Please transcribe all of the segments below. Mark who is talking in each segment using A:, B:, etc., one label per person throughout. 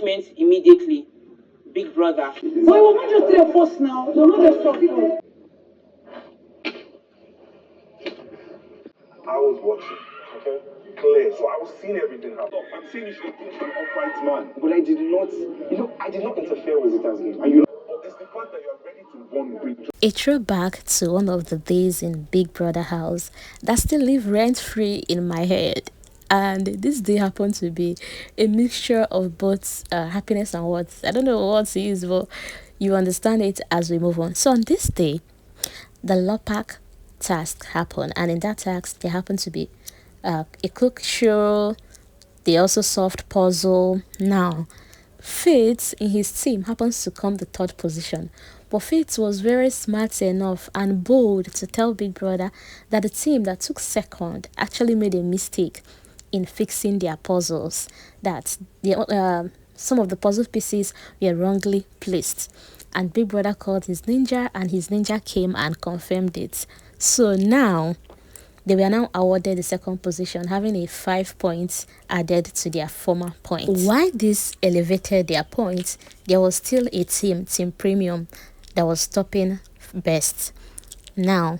A: punishment immediately. Big brother.
B: But it was not just 3 of us now. You're not just 4 people.
C: I was watching, okay? Clear. So I was seeing everything happen. I'm saying you should think an upright man. But I did not, I did not interfere with Zeta's game. And you know, it's the fact that you're ready to run big.
D: A throwback to one of the days in Big Brother house that still live rent-free in my head. And this day happened to be a mixture of both happiness and what, I don't know what it is, but you understand it as we move on. So on this day, the lockpick task happened, and in that task there happened to be a cook show. They also solved puzzle. Now Faith in his team happens to come the third position, but Faith was very smart enough and bold to tell Big Brother that the team that took second actually made a mistake in fixing their puzzles, that some of the puzzle pieces were wrongly placed. And Big Brother called his ninja, and his ninja came and confirmed it. So now, they were now awarded the second position, having a 5 points added to their former points. While this elevated their points, there was still a team Premium, that was stopping best. Now,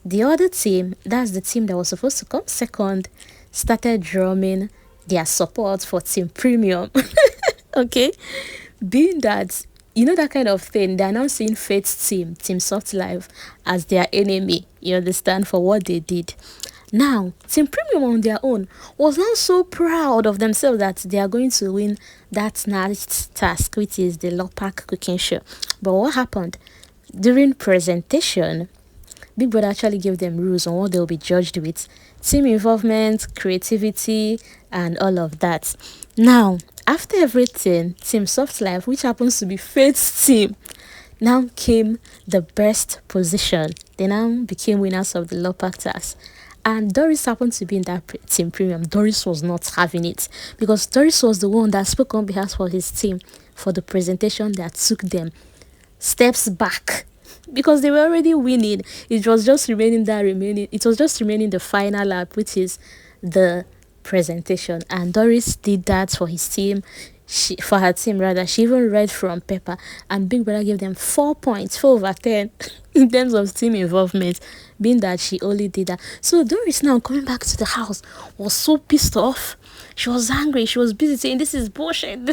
D: the other team, that's the team that was supposed to come second, started drumming their support for Team Premium. Okay? Being that, you know, that kind of thing, they're now seeing Faith's Team Soft Life, as their enemy, you understand, for what they did. Now, Team Premium on their own was now so proud of themselves that they are going to win that next task, which is the lockpick cooking show. But what happened? During presentation, Big Brother actually gave them rules on what they'll be judged with. Team involvement, creativity, and all of that. Now, after everything, Team Soft Life, which happens to be Faith's team, now came the best position. They now became winners of the lockpick task. And Doris happened to be in that Team Premium. Doris was not having it, because Doris was the one that spoke on behalf of his team for the presentation that took them steps back, because they were already winning. It was just remaining the final lap, which is the presentation. And Doris did that for his team. For her team rather, she even read from paper, and Big Brother gave them 4 points, 4 over 10 in terms of team involvement, being that she only did that. So Doris, now coming back to the house, was so pissed off. She was angry. She was busy saying, this is bullshit. At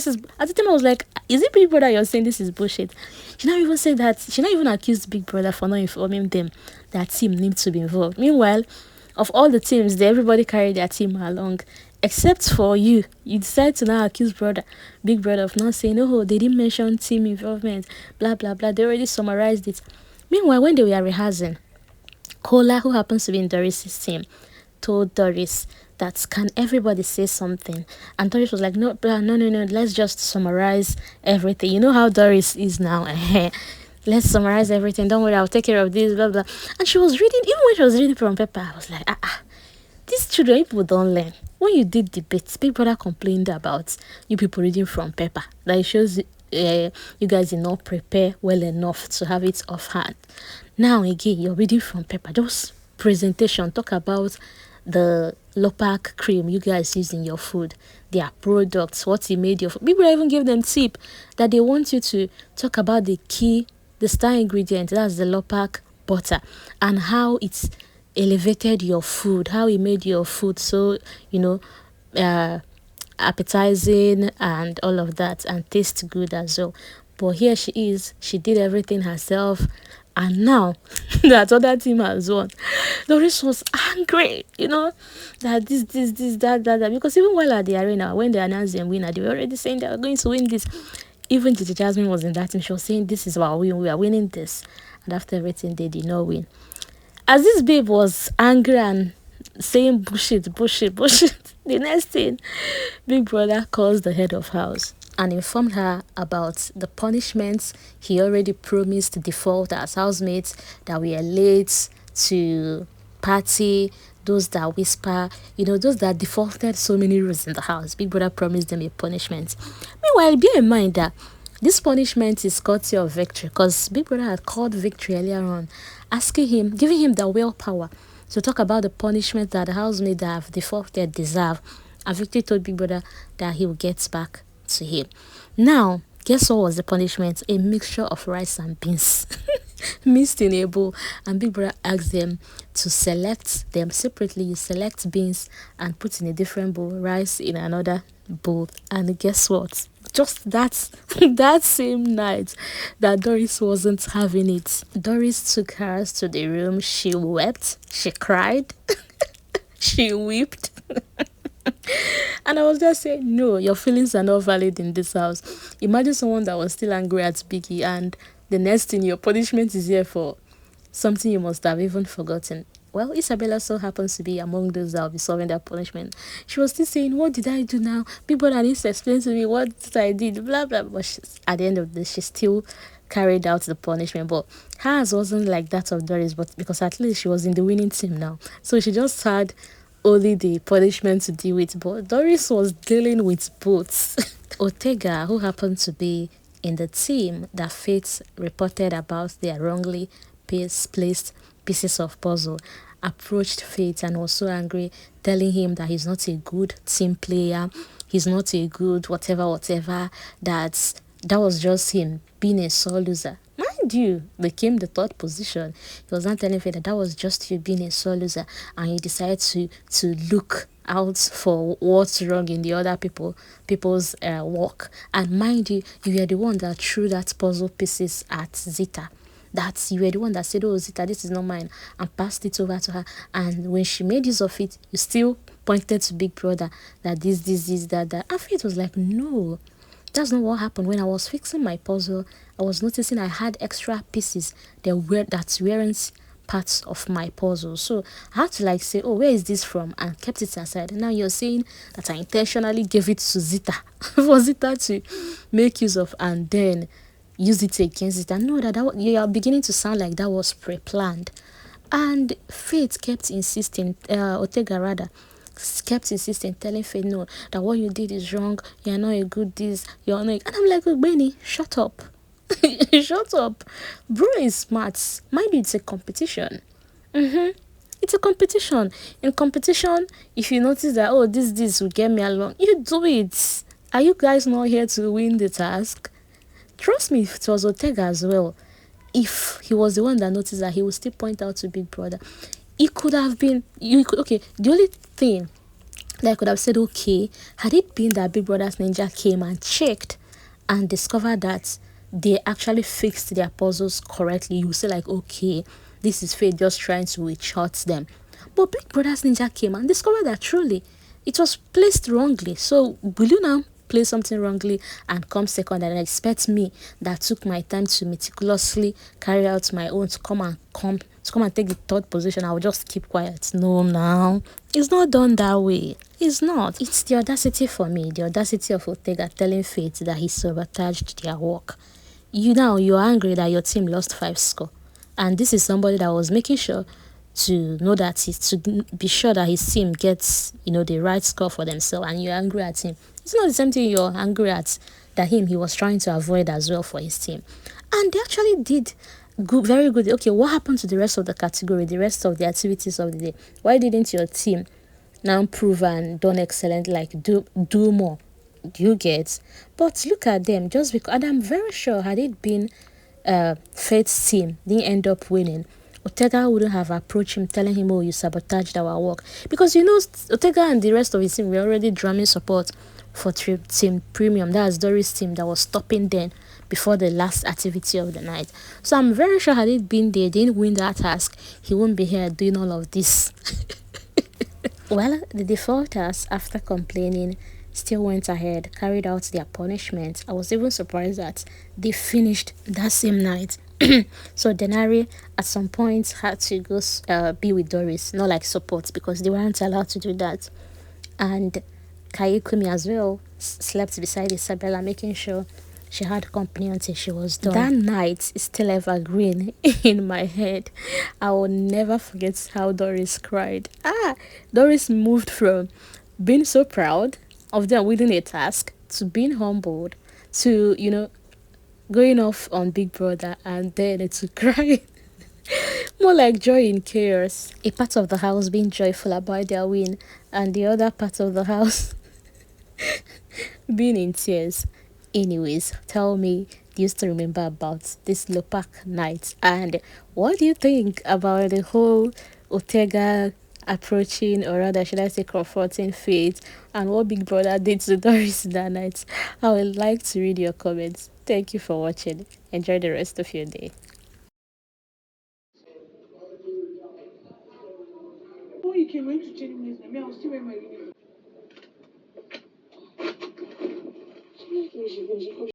D: the time I was like, is it Big Brother you're saying this is bullshit? She now even said that, she now even accused Big Brother for not informing them that team needs to be involved. Meanwhile, of all the teams, everybody carried their team along. Except for you decide to now accuse Big Brother of not saying, oh, they didn't mention team involvement, blah, blah, blah. They already summarized it. Meanwhile, when they were rehearsing, Kola, who happens to be in Doris' team, told Doris that, can everybody say something? And Doris was like, no, let's just summarize everything. You know how Doris is now. Let's summarize everything. Don't worry, I'll take care of this, blah, blah. And she was reading, even when she was reading from paper, I was like, these children, people don't learn. When you did debates, Big Brother complained about you people reading from paper. That it shows you guys did not prepare well enough to have it offhand. Now again, you're reading from paper. Just presentation, talk about the lockpick cream you guys use in your food, their products, what you made your food. Big Brother even gave them tip that they want you to talk about the star ingredient, that's the lockpick butter, and how it's elevated your food, how he made your food so, appetizing and all of that, and taste good as well. But here she did everything herself, and now that other team has won, Doris was angry, that that, because even while at the arena, when they announced them winner, they were already saying they were going to win this. Even Gigi Jasmine was in that team. She was saying, this is our win, we are winning this. And after everything, they did not win. As this babe was angry and saying bullshit, the next thing, Big Brother calls the head of house and informed her about the punishments he already promised to default as housemates that were late to party, those that whisper, those that defaulted so many rules in the house. Big Brother promised them a punishment. Meanwhile, bear in mind that this punishment is courtesy of Victory, because Big Brother had called Victory earlier on, giving him the willpower to talk about the punishment that the housemates that have defaulted deserve. And Victory told Big Brother that he will get back to him. Now, guess what was the punishment? A mixture of rice and beans. Mixed in a bowl. And Big Brother asked them to select them separately. You select beans and put in a different bowl, rice in another bowl. And guess what? Just that that same night that Doris wasn't having it, Doris took hers to the room. She wept, she cried, she wept. And I was just saying, no, your feelings are not valid in this house. Imagine someone that was still angry at Biggie, and the next thing, your punishment is here for something you must have even forgotten. Well, Isabella so happens to be among those that will be solving that punishment. She was still saying, what did I do now? People that needs to explain to me what I did, blah, blah. But at the end of the day, she still carried out the punishment. But hers wasn't like that of Doris, but because at least she was in the winning team now. So she just had only the punishment to deal with. But Doris was dealing with both. Otega, who happened to be in the team that Faith reported about their wrongly placed pieces of puzzle, approached Faith and was so angry, telling him that he's not a good team player, he's not a good whatever, that was just him being a sore loser. Mind you, they came the third position. He was not telling Faith that was just you being a sore loser, and he decided to look out for what's wrong in the other people's work. And mind you, you were the one that threw that puzzle pieces at Zeta. That you were the one that said, oh, Zeta, this is not mine, and passed it over to her. And when she made use of it, you still pointed to Big Brother that this, that. And Faith was like, no, that's not what happened. When I was fixing my puzzle, I was noticing I had extra pieces that weren't parts of my puzzle. So I had to say, oh, where is this from? And kept it aside. Now you're saying that I intentionally gave it to Zeta for Zeta to make use of and then use it against Zeta. No, that you are beginning to sound like that was pre-planned. And Faith kept insisting, Ortega rather, kept insisting, telling Faith, no, that what you did is wrong, you're not a good this, you're not. And I'm like, oh, Benny, shut up. Shut up. Bro is smart. Mind you, it's a competition. It's a competition. In competition, if you notice that, oh, this will get me along, you do it. Are you guys not here to win the task? Trust me, if it was Ortega as well, if he was the one that noticed that, he would still point out to Big Brother. It could have been, okay, the only thing that I could have said, okay, had it been that Big Brother's Ninja came and checked and discovered that they actually fixed their puzzles correctly, you would say okay, this is Faith just trying to witch-hunt them. But Big Brother's Ninja came and discovered that truly it was placed wrongly. So will you now play something wrongly and come second and expect me that took my time to meticulously carry out my own to come and take the third position? I will just keep quiet. No, now it's not done that way. It's not. It's the audacity for me, the audacity of Ortega telling Faith that he sabotaged their work. You're angry that your team lost 5 score, and this is somebody that was making sure to know that to be sure that his team gets the right score for themselves, and you're angry at him. It's not the same thing you're angry at that he was trying to avoid as well for his team. And they actually did good, very good. Okay, what happened to the rest of the category, the rest of the activities of the day? Why didn't your team now prove and done excellent, do more? Do you get? But look at them, just because, and I'm very sure had it been Faith's team didn't end up winning, Otega wouldn't have approached him telling him, oh, you sabotaged our work. Because Otega and the rest of his team were already drumming support for Team Premium. That's Doris' team that was stopping then before the last activity of the night. So I'm very sure had it been they didn't win that task, he wouldn't be here doing all of this. Well, the defaulters, after complaining, still went ahead, carried out their punishment. I was even surprised that they finished that same night. So Denari at some point had to go be with Doris, not like support, because they weren't allowed to do that. And Kaikumi as well slept beside Isabella, making sure she had company until she was done. That night is still evergreen in my head. I will never forget how Doris cried. Doris moved from being so proud of them winning a task to being humbled to going off on Big Brother, and then to cry. More like joy in chaos. A part of the house being joyful about their win, and the other part of the house being in tears. Anyways, tell me, do you still remember about this Lopak night? And what do you think about the whole Otega approaching, or rather, should I say, confronting fate, and what Big Brother did to Doris that night? I would like to read your comments. Thank you for watching. Enjoy the rest of your day.
B: Before you came, went to change me. I was still wearing my uniform.